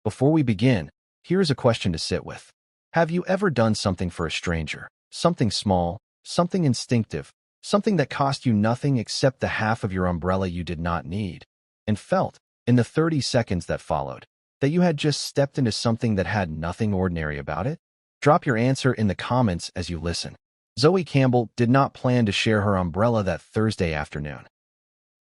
Before we begin, here's a question to sit with. Have you ever done something for a stranger? Something small, something instinctive, something that cost you nothing except the half of your umbrella you did not need, and felt, in the 30 seconds that followed, that you had just stepped into something that had nothing ordinary about it? Drop your answer in the comments as you listen. Zoe Campbell did not plan to share her umbrella that Thursday afternoon.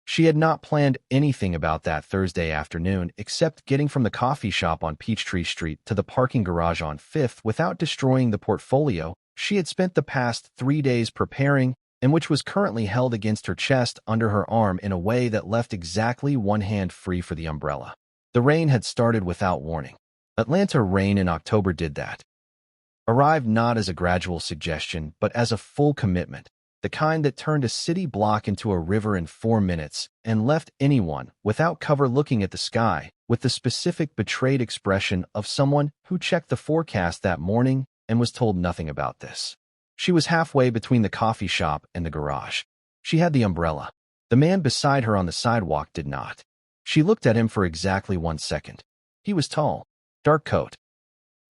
She had not planned anything about that Thursday afternoon except getting from the coffee shop on Peachtree Street to the parking garage on 5th without destroying the portfolio she had spent the past 3 days preparing and which was currently held against her chest under her arm in a way that left exactly one hand free for the umbrella. The rain had started without warning. Atlanta rain in October did that. Arrived not as a gradual suggestion, but as a full commitment, the kind that turned a city block into a river in 4 minutes and left anyone without cover looking at the sky with the specific betrayed expression of someone who checked the forecast that morning and was told nothing about this. She was halfway between the coffee shop and the garage. She had the umbrella. The man beside her on the sidewalk did not. She looked at him for exactly 1 second. He was tall, dark coat.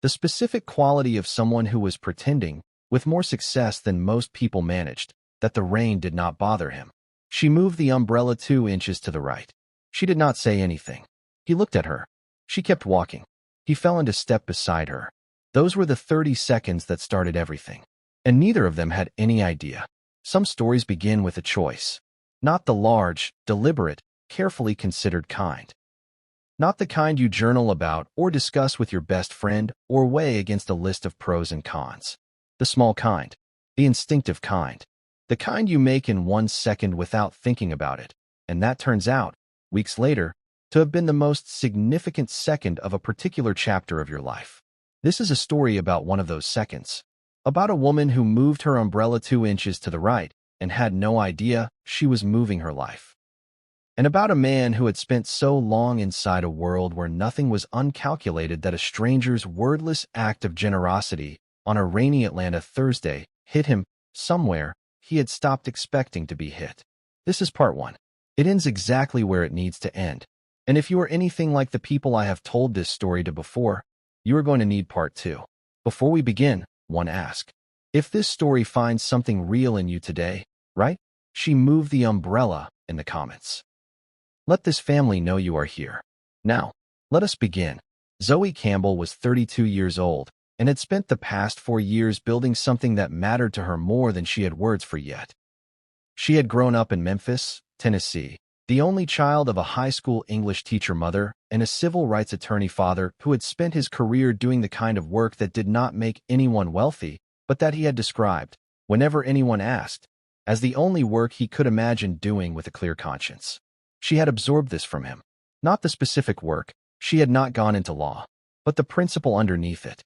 The specific quality of someone who was pretending, with more success than most people managed, that the rain did not bother him. She moved the umbrella 2 inches to the right. She did not say anything. He looked at her. She kept walking. He fell into step beside her. Those were the 30 seconds that started everything. And neither of them had any idea. Some stories begin with a choice. Not the large, deliberate, carefully considered kind. Not the kind you journal about or discuss with your best friend or weigh against a list of pros and cons. The small kind. The instinctive kind. The kind you make in 1 second without thinking about it. And that turns out, weeks later, to have been the most significant second of a particular chapter of your life. This is a story about one of those seconds. About a woman who moved her umbrella 2 inches to the right and had no idea she was moving her life. And about a man who had spent so long inside a world where nothing was uncalculated that a stranger's wordless act of generosity on a rainy Atlanta Thursday hit him somewhere he had stopped expecting to be hit. This is part 1. It ends exactly where it needs to end. And if you are anything like the people I have told this story to before, you are going to need part 2. Before we begin, one ask. If this story finds something real in you today, right? She moved the umbrella in the comments. Let this family know you are here. Now, let us begin. Zoe Campbell was 32 years old and had spent the past 4 years building something that mattered to her more than she had words for yet. She had grown up in Memphis, Tennessee, the only child of a high school English teacher mother and a civil rights attorney father who had spent his career doing the kind of work that did not make anyone wealthy, but that he had described, whenever anyone asked, as the only work he could imagine doing with a clear conscience. She had absorbed this from him. Not the specific work, she had not gone into law, but the principle underneath it.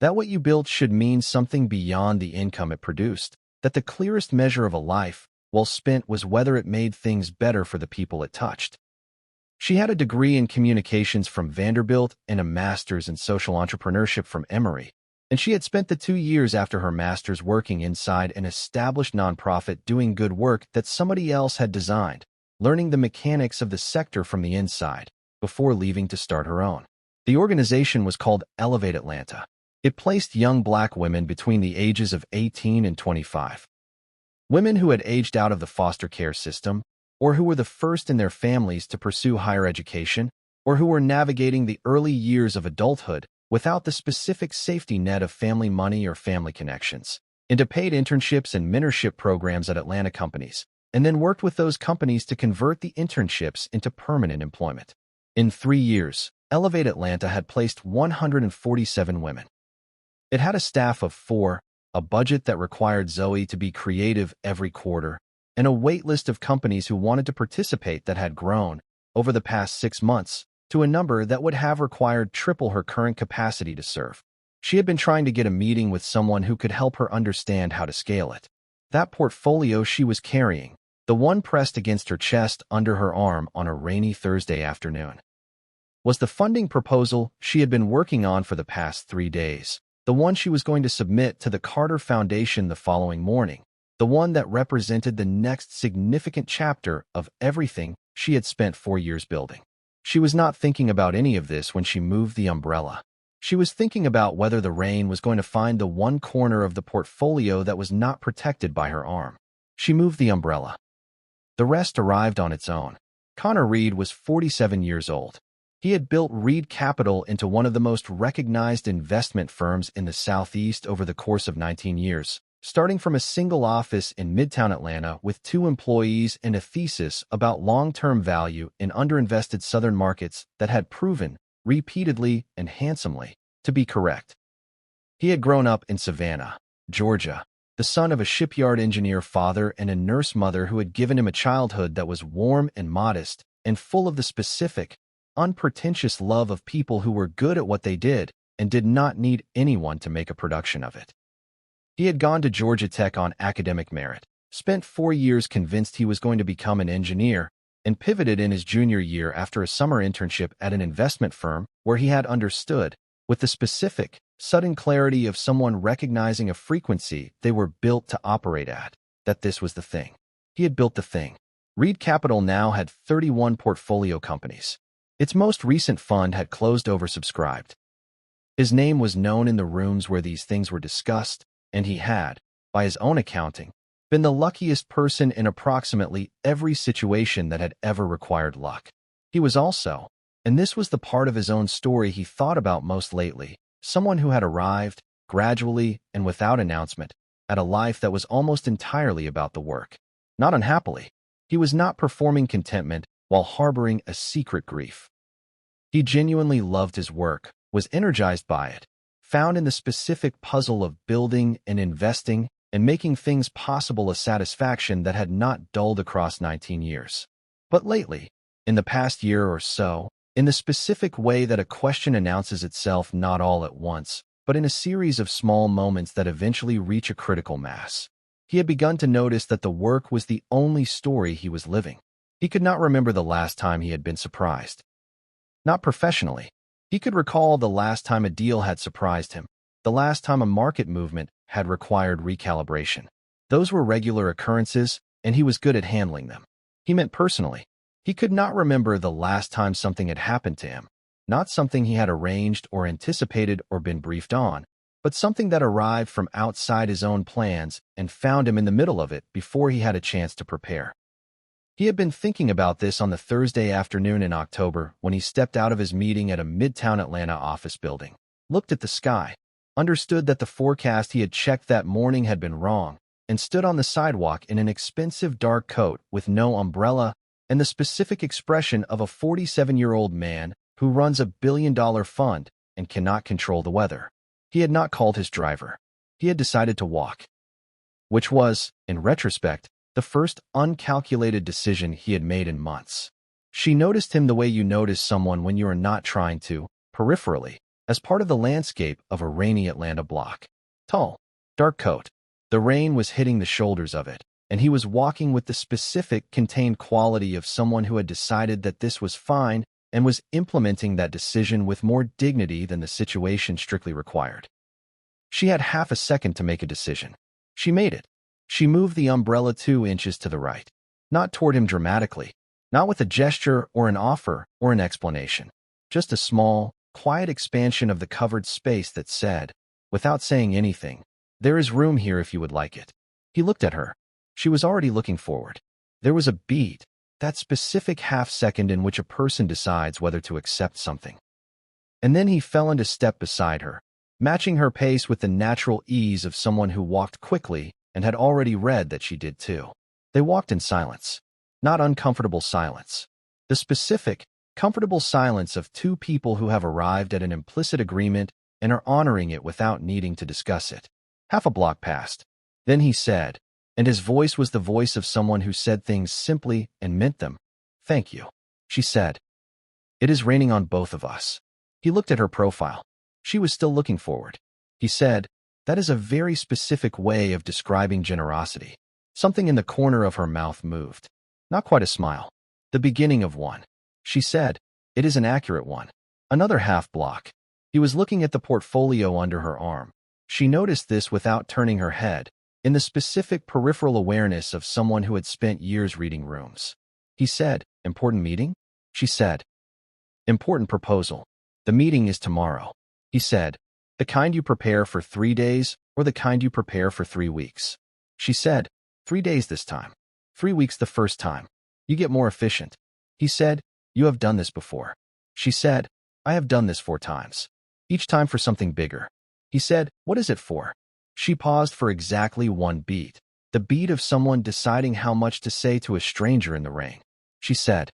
That what you built should mean something beyond the income it produced, that the clearest measure of a life, well spent, was whether it made things better for the people it touched. She had a degree in communications from Vanderbilt and a master's in social entrepreneurship from Emory, and she had spent the 2 years after her master's working inside an established nonprofit doing good work that somebody else had designed, learning the mechanics of the sector from the inside, before leaving to start her own. The organization was called Elevate Atlanta. It placed young Black women between the ages of 18 and 25. Women who had aged out of the foster care system, or who were the first in their families to pursue higher education, or who were navigating the early years of adulthood without the specific safety net of family money or family connections, into paid internships and mentorship programs at Atlanta companies, and then worked with those companies to convert the internships into permanent employment. In 3 years, Elevate Atlanta had placed 147 women. It had a staff of 4, a budget that required Zoe to be creative every quarter, and a wait list of companies who wanted to participate that had grown, over the past 6 months, to a number that would have required triple her current capacity to serve. She had been trying to get a meeting with someone who could help her understand how to scale it. That portfolio she was carrying, the one pressed against her chest under her arm on a rainy Thursday afternoon, was the funding proposal she had been working on for the past 3 days, the one she was going to submit to the Carter Foundation the following morning, the one that represented the next significant chapter of everything she had spent 4 years building. She was not thinking about any of this when she moved the umbrella. She was thinking about whether the rain was going to find the one corner of the portfolio that was not protected by her arm. She moved the umbrella. The rest arrived on its own. Connor Reed was 47 years old. He had built Reed Capital into one of the most recognized investment firms in the Southeast over the course of 19 years, starting from a single office in Midtown Atlanta with 2 employees and a thesis about long-term value in underinvested Southern markets that had proven, repeatedly and handsomely, to be correct. He had grown up in Savannah, Georgia, the son of a shipyard engineer father and a nurse mother who had given him a childhood that was warm and modest and full of the specific, unpretentious love of people who were good at what they did and did not need anyone to make a production of it. He had gone to Georgia Tech on academic merit, spent 4 years convinced he was going to become an engineer, and pivoted in his junior year after a summer internship at an investment firm where he had understood, with the specific, sudden clarity of someone recognizing a frequency they were built to operate at, that this was the thing. He had built the thing. Reed Capital now had 31 portfolio companies. Its most recent fund had closed oversubscribed. His name was known in the rooms where these things were discussed, and he had, by his own accounting, been the luckiest person in approximately every situation that had ever required luck. He was also, and this was the part of his own story he thought about most lately, someone who had arrived, gradually and without announcement, at a life that was almost entirely about the work. Not unhappily, he was not performing contentment while harboring a secret grief. He genuinely loved his work, was energized by it, found in the specific puzzle of building and investing and making things possible a satisfaction that had not dulled across 19 years. But lately, in the past year or so, in the specific way that a question announces itself not all at once, but in a series of small moments that eventually reach a critical mass, he had begun to notice that the work was the only story he was living. He could not remember the last time he had been surprised. Not professionally. He could recall the last time a deal had surprised him, the last time a market movement had required recalibration. Those were regular occurrences, and he was good at handling them. He meant personally. He could not remember the last time something had happened to him, not something he had arranged or anticipated or been briefed on, but something that arrived from outside his own plans and found him in the middle of it before he had a chance to prepare. He had been thinking about this on the Thursday afternoon in October when he stepped out of his meeting at a Midtown Atlanta office building, looked at the sky, understood that the forecast he had checked that morning had been wrong, and stood on the sidewalk in an expensive dark coat with no umbrella and the specific expression of a 47-year-old man who runs a billion-dollar fund and cannot control the weather. He had not called his driver. He had decided to walk, which was, in retrospect, the first uncalculated decision he had made in months. She noticed him the way you notice someone when you are not trying to, peripherally, as part of the landscape of a rainy Atlanta block. Tall, dark coat. The rain was hitting the shoulders of it, and he was walking with the specific, contained quality of someone who had decided that this was fine and was implementing that decision with more dignity than the situation strictly required. She had half a second to make a decision. She made it. She moved the umbrella 2 inches to the right, not toward him dramatically, not with a gesture or an offer or an explanation, just a small, quiet expansion of the covered space that said, without saying anything, "There is room here if you would like it." He looked at her. She was already looking forward. There was a beat, that specific half-second in which a person decides whether to accept something. And then he fell into step beside her, matching her pace with the natural ease of someone who walked quickly and had already read that she did too. They walked in silence, not uncomfortable silence. The specific, comfortable silence of 2 people who have arrived at an implicit agreement and are honoring it without needing to discuss it. Half a block passed. Then he said, and his voice was the voice of someone who said things simply and meant them. "Thank you," she said. "It is raining on both of us." He looked at her profile. She was still looking forward. He said, "That is a very specific way of describing generosity." Something in the corner of her mouth moved. Not quite a smile. The beginning of one. She said, "It is an accurate one." Another half block. He was looking at the portfolio under her arm. She noticed this without turning her head, in the specific peripheral awareness of someone who had spent years reading rooms. He said, "Important meeting?" She said, Important proposal. The meeting is tomorrow. He said, the kind you prepare for 3 days or the kind you prepare for 3 weeks? She said, 3 days this time. 3 weeks the first time. You get more efficient. He said, you have done this before. She said, I have done this 4 times. Each time for something bigger. He said, what is it for? She paused for exactly 1 beat. The beat of someone deciding how much to say to a stranger in the rain. She said,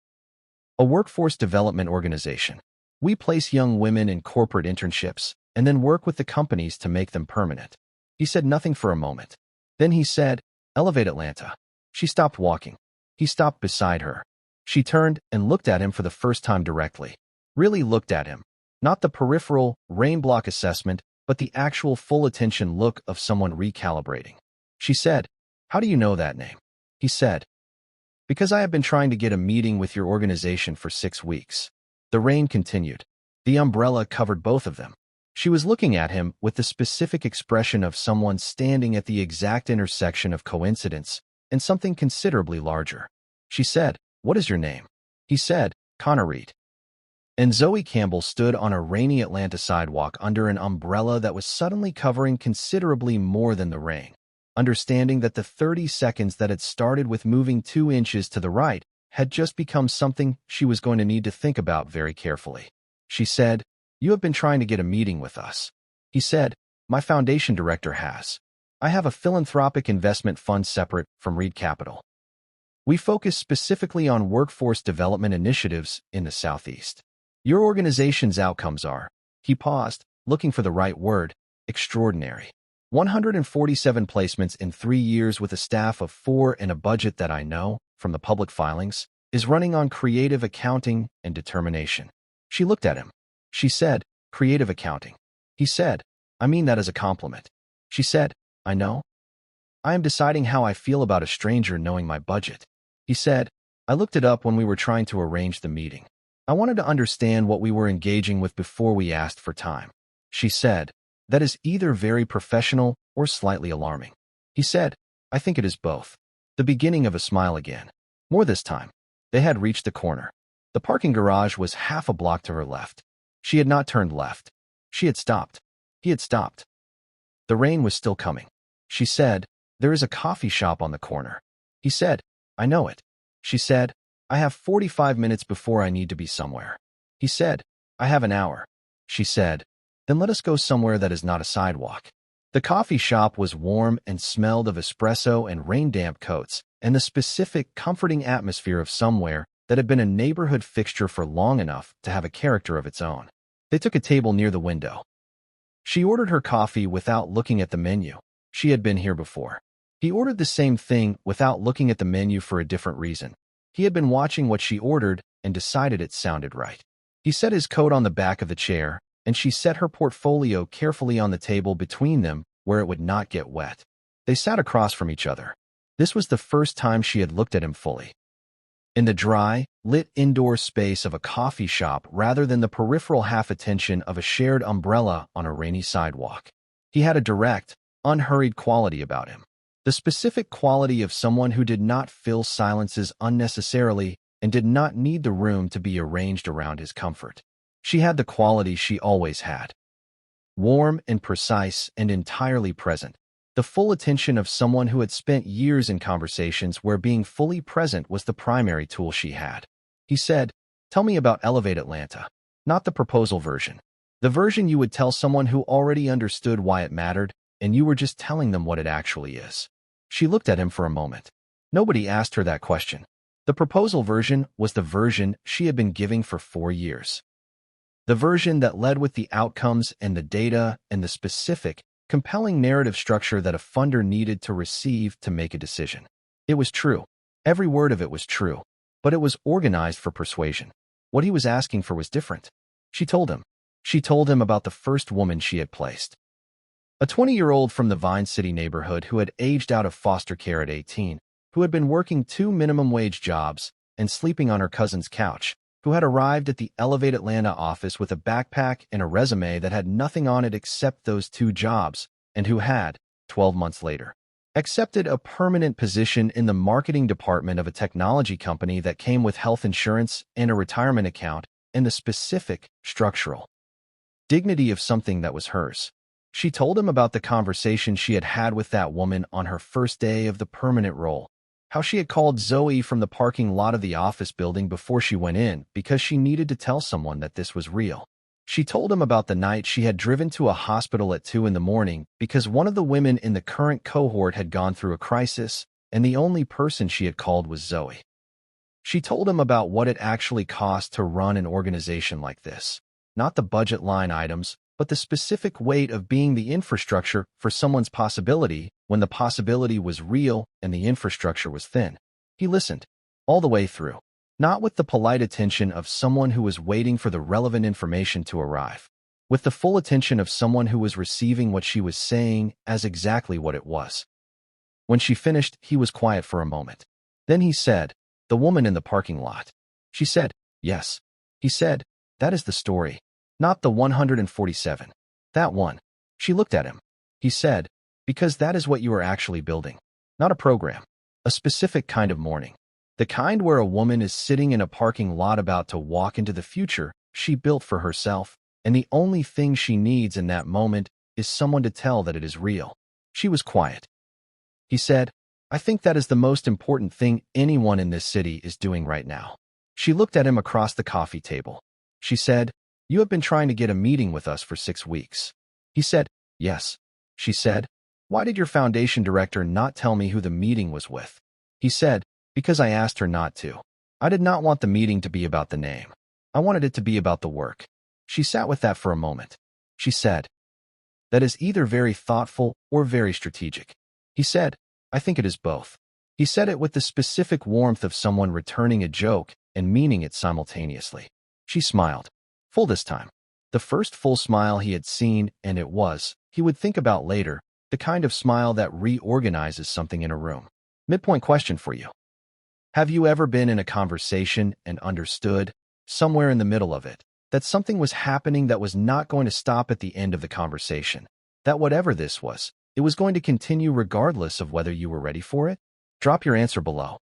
a workforce development organization. We place young women in corporate internships and then work with the companies to make them permanent. He said nothing for a moment. Then he said, Elevate Atlanta. She stopped walking. He stopped beside her. She turned and looked at him for the first time directly. Really looked at him. Not the peripheral, rain block assessment, but the actual full attention look of someone recalibrating. She said, how do you know that name? He said, because I have been trying to get a meeting with your organization for 6 weeks. The rain continued. The umbrella covered both of them. She was looking at him with the specific expression of someone standing at the exact intersection of coincidence and something considerably larger. She said, what is your name? He said, Connor Reed. And Zoe Campbell stood on a rainy Atlanta sidewalk under an umbrella that was suddenly covering considerably more than the rain. Understanding that the 30 seconds that had started with moving 2 inches to the right had just become something she was going to need to think about very carefully. She said, you have been trying to get a meeting with us. He said, my foundation director has. I have a philanthropic investment fund separate from Reed Capital. We focus specifically on workforce development initiatives in the Southeast. Your organization's outcomes are, he paused, looking for the right word, extraordinary. 147 placements in 3 years with a staff of 4 and a budget that I know, from the public filings, is running on creative accounting and determination. She looked at him. She said, creative accounting. He said, I mean that as a compliment. She said, I know. I am deciding how I feel about a stranger knowing my budget. He said, I looked it up when we were trying to arrange the meeting. I wanted to understand what we were engaging with before we asked for time. She said, that is either very professional or slightly alarming. He said, I think it is both. The beginning of a smile again. More this time. They had reached the corner. The parking garage was half a block to her left. She had not turned left. She had stopped. He had stopped. The rain was still coming. She said, there is a coffee shop on the corner. He said, I know it. She said, I have 45 minutes before I need to be somewhere. He said, I have an hour. She said, then let us go somewhere that is not a sidewalk. The coffee shop was warm and smelled of espresso and rain-damp coats and the specific, comforting atmosphere of somewhere that had been a neighborhood fixture for long enough to have a character of its own. They took a table near the window. She ordered her coffee without looking at the menu. She had been here before. He ordered the same thing without looking at the menu for a different reason. He had been watching what she ordered and decided it sounded right. He set his coat on the back of the chair, and she set her portfolio carefully on the table between them where it would not get wet. They sat across from each other. This was the first time she had looked at him fully. In the dry, lit indoor space of a coffee shop rather than the peripheral half-attention of a shared umbrella on a rainy sidewalk. He had a direct, unhurried quality about him. The specific quality of someone who did not fill silences unnecessarily and did not need the room to be arranged around his comfort. She had the quality she always had. Warm and precise and entirely present. The full attention of someone who had spent years in conversations where being fully present was the primary tool she had. He said, tell me about Elevate Atlanta. Not the proposal version. The version you would tell someone who already understood why it mattered, and you were just telling them what it actually is. She looked at him for a moment. Nobody asked her that question. The proposal version was the version she had been giving for 4 years. The version that led with the outcomes and the data and the specific, compelling narrative structure that a funder needed to receive to make a decision. It was true. Every word of it was true. But it was organized for persuasion. What he was asking for was different. She told him. She told him about the first woman she had placed. A 20-year-old from the Vine City neighborhood who had aged out of foster care at 18, who had been working 2 minimum-wage jobs and sleeping on her cousin's couch, who had arrived at the Elevate Atlanta office with a backpack and a resume that had nothing on it except those 2 jobs, and who had, 12 months later, accepted a permanent position in the marketing department of a technology company that came with health insurance and a retirement account and the specific, structural dignity of something that was hers. She told him about the conversation she had had with that woman on her first day of the permanent role, how she had called Zoe from the parking lot of the office building before she went in because she needed to tell someone that this was real. She told him about the night she had driven to a hospital at 2 in the morning because one of the women in the current cohort had gone through a crisis, and the only person she had called was Zoe. She told him about what it actually cost to run an organization like this. Not the budget line items, but the specific weight of being the infrastructure for someone's possibility when the possibility was real and the infrastructure was thin. He listened, all the way through, not with the polite attention of someone who was waiting for the relevant information to arrive, with the full attention of someone who was receiving what she was saying as exactly what it was. When she finished, he was quiet for a moment. Then he said, "The woman in the parking lot." She said, "Yes." He said, "That is the story. Not the 147. That one." She looked at him. He said, "Because that is what you are actually building. Not a program. A specific kind of morning. The kind where a woman is sitting in a parking lot about to walk into the future she built for herself, and the only thing she needs in that moment is someone to tell that it is real." She was quiet. He said, "I think that is the most important thing anyone in this city is doing right now." She looked at him across the coffee table. She said, "You have been trying to get a meeting with us for 6 weeks." He said, "Yes." She said, "Why did your foundation director not tell me who the meeting was with?" He said, "Because I asked her not to. I did not want the meeting to be about the name. I wanted it to be about the work." She sat with that for a moment. She said, "That is either very thoughtful or very strategic." He said, "I think it is both." He said it with the specific warmth of someone returning a joke and meaning it simultaneously. She smiled. Full this time. The first full smile he had seen, and it was, he would think about later, the kind of smile that reorganizes something in a room. Midpoint question for you. Have you ever been in a conversation and understood, somewhere in the middle of it, that something was happening that was not going to stop at the end of the conversation? That whatever this was, it was going to continue regardless of whether you were ready for it? Drop your answer below.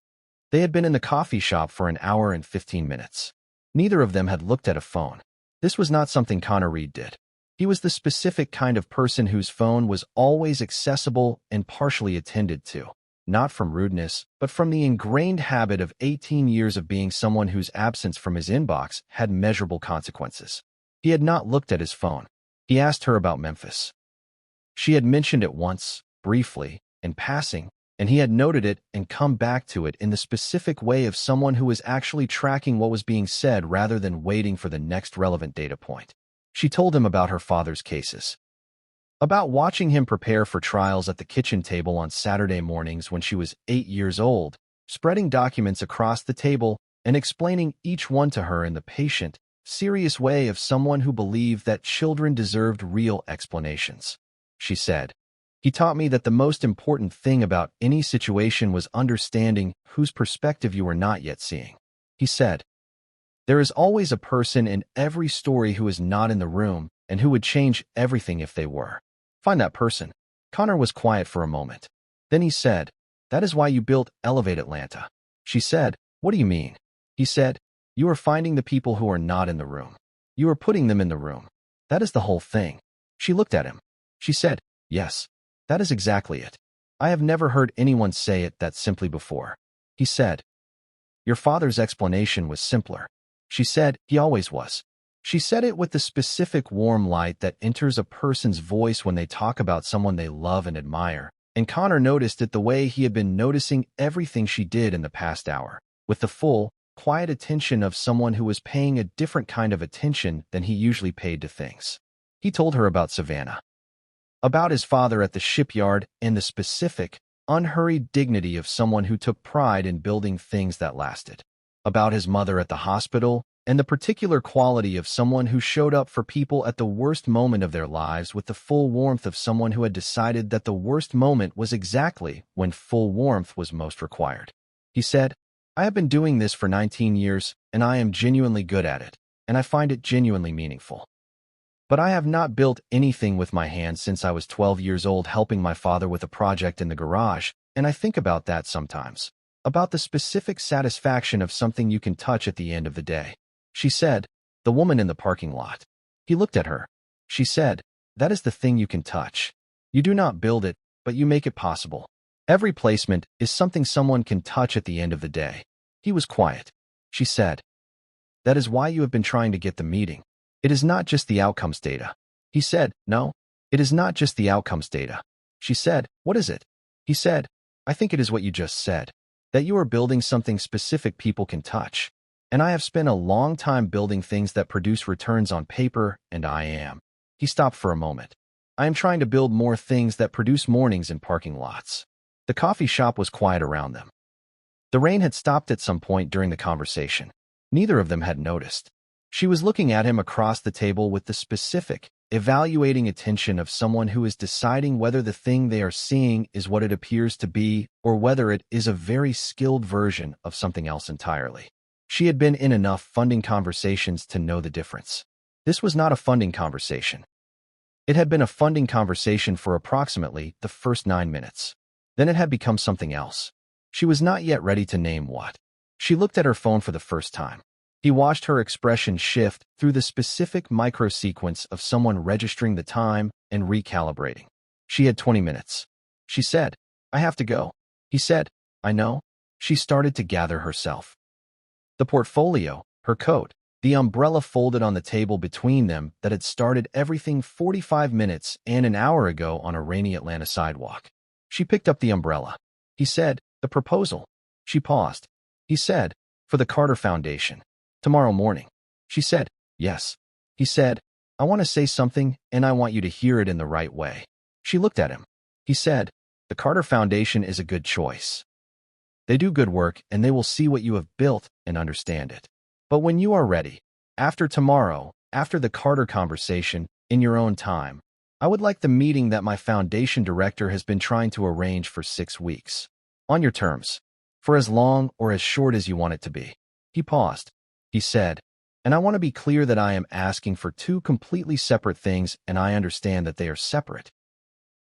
They had been in the coffee shop for an hour and 15 minutes. Neither of them had looked at a phone. This was not something Connor Reed did. He was the specific kind of person whose phone was always accessible and partially attended to, not from rudeness, but from the ingrained habit of 18 years of being someone whose absence from his inbox had measurable consequences. He had not looked at his phone. He asked her about Memphis. She had mentioned it once, briefly, in passing, and he had noted it and come back to it in the specific way of someone who was actually tracking what was being said rather than waiting for the next relevant data point. She told him about her father's cases, about watching him prepare for trials at the kitchen table on Saturday mornings when she was 8 years old, spreading documents across the table and explaining each one to her in the patient, serious way of someone who believed that children deserved real explanations. She said, "He taught me that the most important thing about any situation was understanding whose perspective you are not yet seeing." He said, "There is always a person in every story who is not in the room and who would change everything if they were. Find that person." Connor was quiet for a moment. Then he said, "That is why you built Elevate Atlanta." She said, "What do you mean?" He said, "You are finding the people who are not in the room. You are putting them in the room. That is the whole thing." She looked at him. She said, "Yes. That is exactly it. I have never heard anyone say it that simply before." He said, "Your father's explanation was simpler." She said, "He always was." She said it with the specific warm light that enters a person's voice when they talk about someone they love and admire, and Connor noticed it the way he had been noticing everything she did in the past hour, with the full, quiet attention of someone who was paying a different kind of attention than he usually paid to things. He told her about Savannah, about his father at the shipyard, and the specific, unhurried dignity of someone who took pride in building things that lasted, about his mother at the hospital, and the particular quality of someone who showed up for people at the worst moment of their lives with the full warmth of someone who had decided that the worst moment was exactly when full warmth was most required. He said, "I have been doing this for 19 years, and I am genuinely good at it, and I find it genuinely meaningful. But I have not built anything with my hands since I was 12 years old helping my father with a project in the garage, and I think about that sometimes, about the specific satisfaction of something you can touch at the end of the day." She said, The woman in the parking lot. He looked at her. She said, "That is the thing you can touch. You do not build it, but you make it possible. Every placement is something someone can touch at the end of the day." He was quiet. She said, "That is why you have been trying to get the meeting. It is not just the outcomes data." He said, "No, it is not just the outcomes data." She said, "What is it?" He said, "I think it is what you just said, that you are building something specific people can touch. And I have spent a long time building things that produce returns on paper, and I am." He stopped for a moment. "I am trying to build more things that produce mornings in parking lots." The coffee shop was quiet around them. The rain had stopped at some point during the conversation. Neither of them had noticed. She was looking at him across the table with the specific, evaluating attention of someone who is deciding whether the thing they are seeing is what it appears to be or whether it is a very skilled version of something else entirely. She had been in enough funding conversations to know the difference. This was not a funding conversation. It had been a funding conversation for approximately the first 9 minutes. Then it had become something else. She was not yet ready to name what. She looked at her phone for the first time. He watched her expression shift through the specific microsequence of someone registering the time and recalibrating. She had 20 minutes. She said, "I have to go." He said, "I know." She started to gather herself. The portfolio, her coat, the umbrella folded on the table between them that had started everything 45 minutes and an hour ago on a rainy Atlanta sidewalk. She picked up the umbrella. He said, "The proposal." She paused. He said, "For the Carter Foundation. Tomorrow morning." She said, "Yes." He said, "I want to say something, and I want you to hear it in the right way." She looked at him. He said, "The Carter Foundation is a good choice. They do good work, and they will see what you have built and understand it. But when you are ready, after tomorrow, after the Carter conversation, in your own time, I would like the meeting that my foundation director has been trying to arrange for 6 weeks. On your terms. For as long or as short as you want it to be." He paused. He said, "And I want to be clear that I am asking for 2 completely separate things, and I understand that they are separate.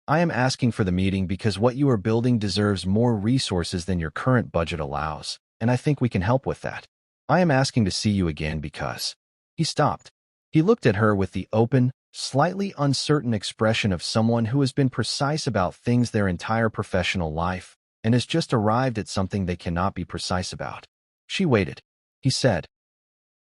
I am asking for the meeting because what you are building deserves more resources than your current budget allows, and I think we can help with that. I am asking to see you again because—" He stopped. He looked at her with the open, slightly uncertain expression of someone who has been precise about things their entire professional life and has just arrived at something they cannot be precise about. She waited. He said,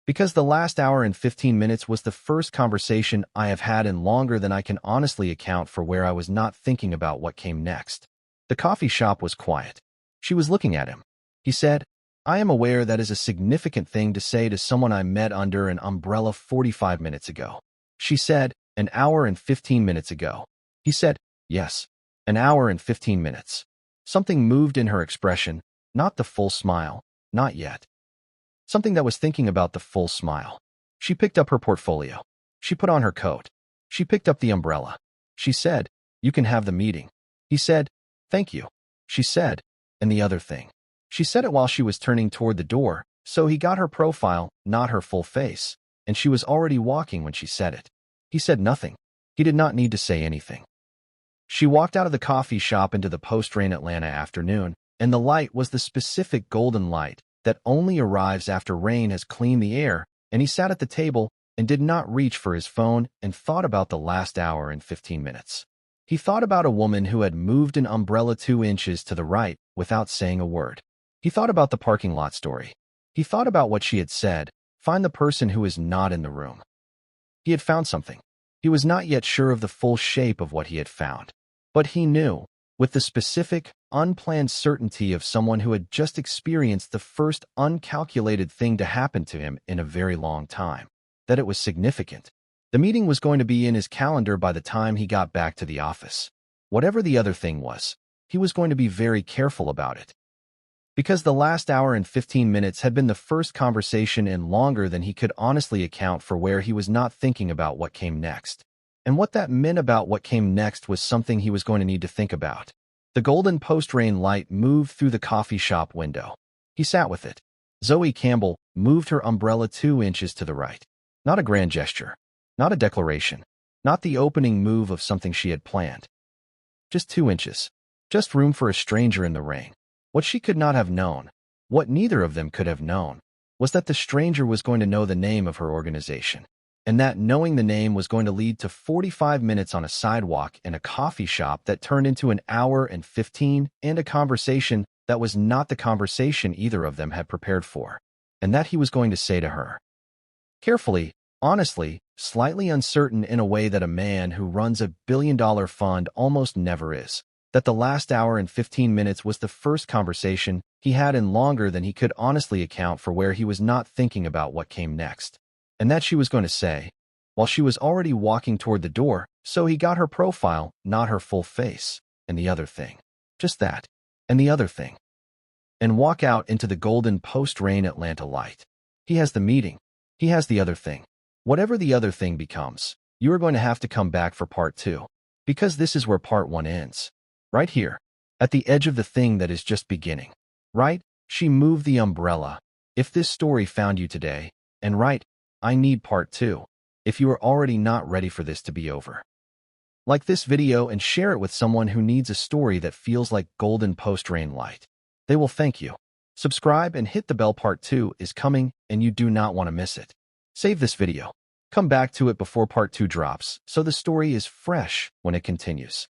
"Because the last hour and 15 minutes was the first conversation I have had in longer than I can honestly account for where I was not thinking about what came next." The coffee shop was quiet. She was looking at him. He said, "I am aware that is a significant thing to say to someone I met under an umbrella 45 minutes ago." She said, "An hour and 15 minutes ago." He said, "Yes, an hour and 15 minutes. Something moved in her expression, not the full smile, not yet. Something that was thinking about the full smile. She picked up her portfolio. She put on her coat. She picked up the umbrella. She said, "You can have the meeting." He said, "Thank you." She said, "And the other thing." She said it while she was turning toward the door, so he got her profile, not her full face, and she was already walking when she said it. He said nothing. He did not need to say anything. She walked out of the coffee shop into the post-rain Atlanta afternoon, and the light was the specific golden light that only arrives after rain has cleaned the air, and he sat at the table and did not reach for his phone and thought about the last hour and 15 minutes. He thought about a woman who had moved an umbrella 2 inches to the right without saying a word. He thought about the parking lot story. He thought about what she had said, "Find the person who is not in the room." He had found something. He was not yet sure of the full shape of what he had found. But he knew, with the specific, unplanned certainty of someone who had just experienced the first uncalculated thing to happen to him in a very long time, that it was significant. The meeting was going to be in his calendar by the time he got back to the office. Whatever the other thing was, he was going to be very careful about it. Because the last hour and 15 minutes had been the first conversation in longer than he could honestly account for where he was not thinking about what came next. And what that meant about what came next was something he was going to need to think about. The golden post-rain light moved through the coffee shop window. He sat with it. Zoe Campbell moved her umbrella 2 inches to the right. Not a grand gesture. Not a declaration. Not the opening move of something she had planned. Just 2 inches. Just room for a stranger in the rain. What she could not have known, what neither of them could have known, was that the stranger was going to know the name of her organization, and that knowing the name was going to lead to 45 minutes on a sidewalk in a coffee shop that turned into an hour and 15 and a conversation that was not the conversation either of them had prepared for, and that he was going to say to her. Carefully, honestly, slightly uncertain in a way that a man who runs a billion-dollar fund almost never is, that the last hour and 15 minutes was the first conversation he had in longer than he could honestly account for, where he was not thinking about what came next, and that she was going to say, while she was already walking toward the door. So he got her profile, not her full face, and the other thing. Just that, and the other thing. And walk out into the golden post-rain Atlanta light. He has the meeting. He has the other thing. Whatever the other thing becomes, you are going to have to come back for part 2. Because this is where part 1 ends. Right here, at the edge of the thing that is just beginning. Right? She moved the umbrella. If this story found you today, and right, I need part 2. If you are already not ready for this to be over. Like this video and share it with someone who needs a story that feels like golden post-rain light. They will thank you. Subscribe and hit the bell. Part 2 is coming, and you do not want to miss it. Save this video. Come back to it before part 2 drops, so the story is fresh when it continues.